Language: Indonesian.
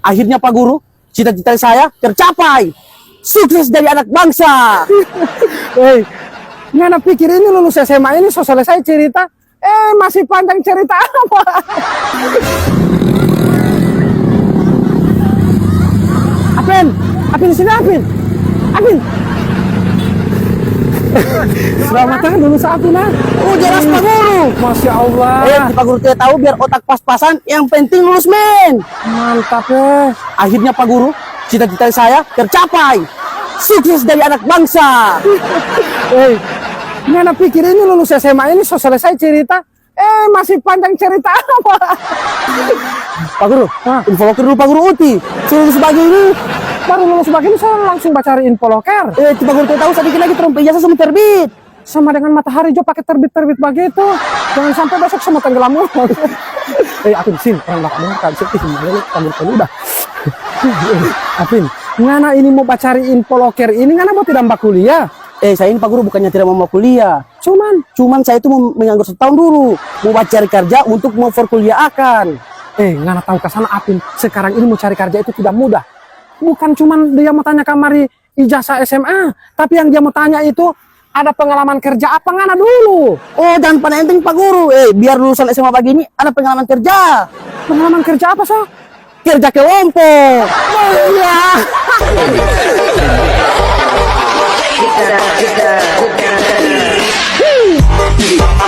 Akhirnya Pak Guru, cita-cita saya tercapai. Sukses dari anak bangsa. Hei, ngana pikir ini lulus SMA ini so selesai cerita? Masih panjang cerita apa? Apin sini Apin. Selamat datang lulus Apin ah. Oh jelas Pak Guru. Masya Allah. Pak Guru tidak tahu biar otak pas-pasan. Yang penting lulus men. Mantap ya. Akhirnya Pak Guru, cita-cita saya tercapai. Sukses dari anak bangsa. Hei, ngana pikir ini lulus SMA ini so selesai cerita? Masih panjang cerita apa? Pak Guru, info loker dulu Pak Guru Uti. Suruh sebagai ini. Baru lulus begini saya langsung baca info loker. Pak Guru tidak tahu sedikit lagi trompet ijazah semua terbit. Sama dengan matahari jo pakai terbit begitu. Jangan sampai besok semua tenggelam. Apin sini orang belakang kan sedih malu kamu udah. Apin, ngana ini mau cari info loker ini ngana mau tidak mbak kuliah? Saya ini Pak Guru bukannya tidak mau kuliah. Cuman saya itu mau menganggur setahun dulu. Mau cari kerja untuk mau perkuliahan. Ngana tahu ke sana Apin, sekarang ini mau cari kerja itu tidak mudah. Bukan cuman dia mau tanya kamari ijazah SMA, tapi yang dia mau tanya itu ada pengalaman kerja apa ngana dulu. Oh, jangan pada enteng Pak Guru. Biar lulusan SMA begini ada pengalaman kerja. Pengalaman kerja apa so? Kerja kelompok. Oh iya. Kita